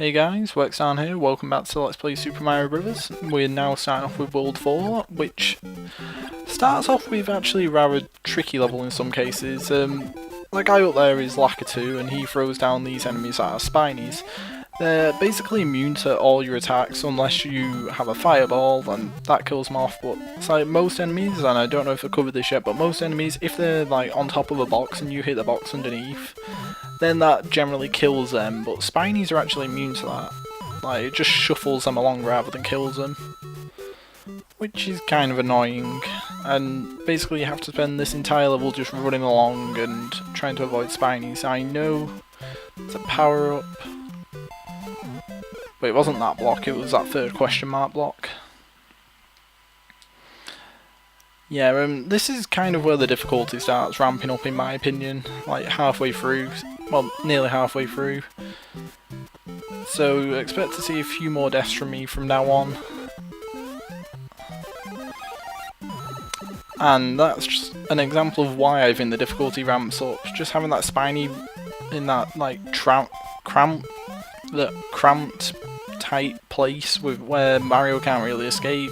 Hey guys, Wexdarn here, welcome back to Let's Play Super Mario Bros. We're now starting off with World 4, which starts off with actually a rather tricky level in some cases. That guy up there is Lakitu, and he throws down these enemies that are Spinies. They're basically immune to all your attacks unless you have a fireball, and that kills them off, but it's like most enemies, and I don't know if I covered this yet, but most enemies, if they're like on top of a box and you hit the box underneath, then that generally kills them, but Spinies are actually immune to that. Like, it just shuffles them along rather than kills them, which is kind of annoying, and basically you have to spend this entire level just running along and trying to avoid Spinies. I know it's a power-up. But it wasn't that block, it was that third question mark block. Yeah, this is kind of where the difficulty starts ramping up in my opinion, like halfway through, well, nearly halfway through. So expect to see a few more deaths from me from now on. And that's just an example of why I think the difficulty ramps up. Just having that Spiny in that like cramped tight place with where Mario can't really escape.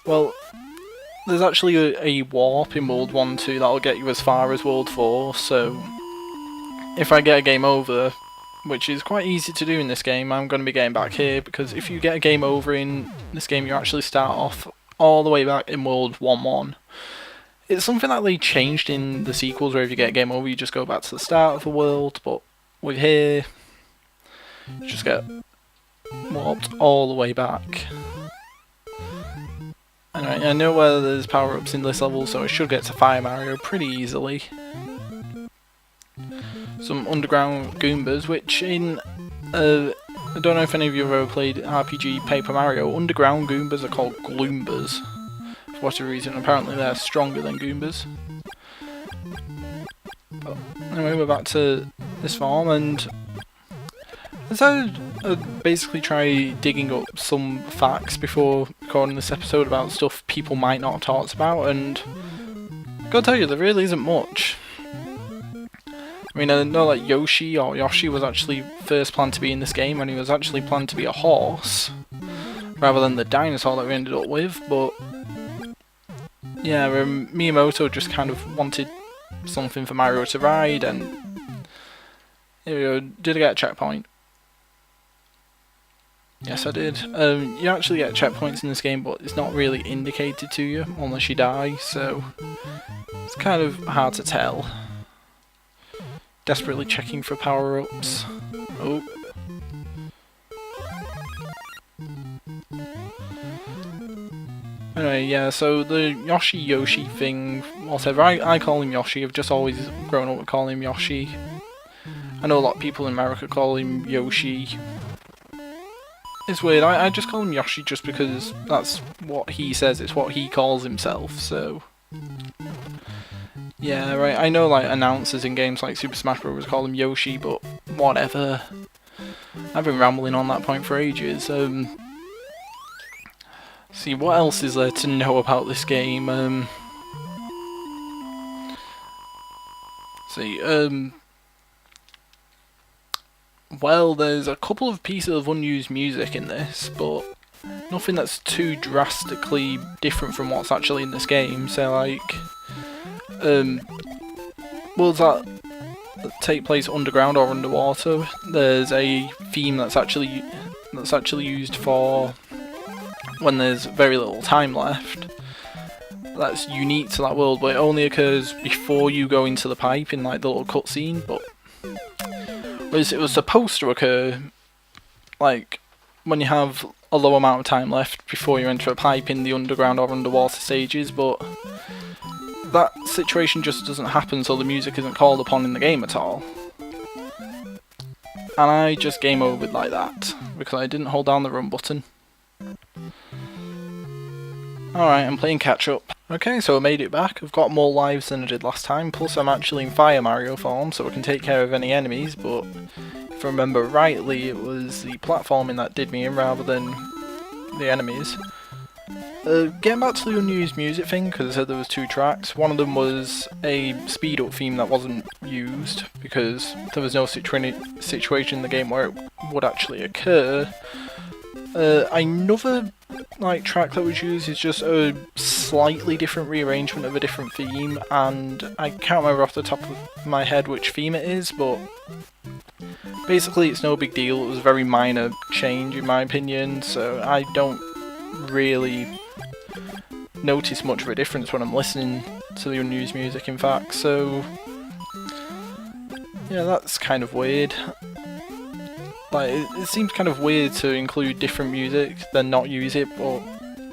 Well, there's actually a warp in World 1 2 that'll get you as far as World 4, so if I get a game over, which is quite easy to do in this game, I'm going to be getting back here, because if you get a game over in this game, you actually start off all the way back in World 1 1. It's something that they changed in the sequels, where if you get a game over, you just go back to the start of the world, but with here, you just get warped all the way back. Anyway, I know where there's power-ups in this level, so I should get to Fire Mario pretty easily. Some underground Goombas, which in, I don't know if any of you have ever played RPG Paper Mario, underground Goombas are called Gloombas. For whatever reason, apparently they're stronger than Goombas. But anyway, we're back to this farm, and I'd basically try digging up some facts before recording this episode about stuff people might not have talked about, and gotta tell you, there really isn't much. I mean, I know like Yoshi was actually first planned to be in this game, and he was actually planned to be a horse rather than the dinosaur that we ended up with, but yeah, Miyamoto just kind of wanted something for Mario to ride, and here we go. Did I get a checkpoint? Yes, I did. You actually get checkpoints in this game, but it's not really indicated to you unless you die, so it's kind of hard to tell. Desperately checking for power-ups. Oh. Anyway, yeah, so the Yoshi thing, whatever, I call him Yoshi, I've just always grown up with calling him Yoshi. I know a lot of people in America call him Yoshi. It's weird, I just call him Yoshi just because that's what he says, it's what he calls himself, so yeah, right, I know like announcers in games like Super Smash Bros. Call him Yoshi, but whatever. I've been rambling on that point for ages. See, what else is there to know about this game? Well, there's a couple of pieces of unused music in this, but nothing that's too drastically different from what's actually in this game. So, like, worlds that take place underground or underwater, there's a theme that's actually used for when there's very little time left. That's unique to that world, but it only occurs before you go into the pipe in like the little cutscene. But whereas it was supposed to occur like when you have a low amount of time left before you enter a pipe in the underground or underwater stages, but that situation just doesn't happen, so the music isn't called upon in the game at all. And I just game overed like that because I didn't hold down the run button. Alright, I'm playing catch up. Okay, so I made it back. I've got more lives than I did last time, plus I'm actually in Fire Mario form, so I can take care of any enemies, but if I remember rightly, it was the platforming that did me in rather than the enemies. Getting back to the unused music thing, because I said there was 2 tracks. One of them was a speed up theme that wasn't used because there was no situation in the game where it would actually occur. Another track that was used is just a slightly different rearrangement of a different theme, and I can't remember off the top of my head which theme it is, but basically it's no big deal. It was a very minor change in my opinion, so I don't really notice much of a difference when I'm listening to the unused music, in fact, so yeah, that's kind of weird. It seems kind of weird to include different music then not use it, but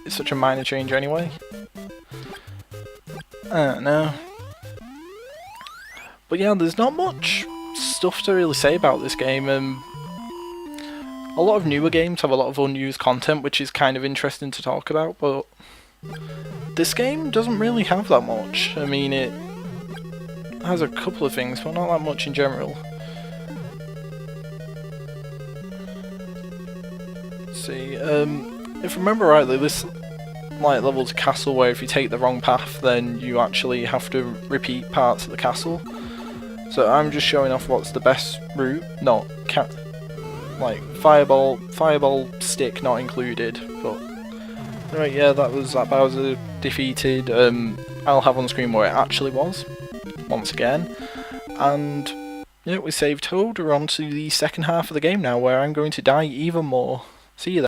it's such a minor change anyway. I don't know. But yeah, there's not much stuff to really say about this game. A lot of newer games have a lot of unused content, which is kind of interesting to talk about, but this game doesn't really have that much. I mean, it has a couple of things, but not that much in general. Let's see, if I remember rightly, this level's a castle where if you take the wrong path, then you actually have to repeat parts of the castle. So I'm just showing off what's the best route, not fireball stick not included, but right, yeah, that was that Bowser defeated. I'll have on screen where it actually was, once again, and yeah, we saved Toad. We're on to the second half of the game now, where I'm going to die even more. See you then.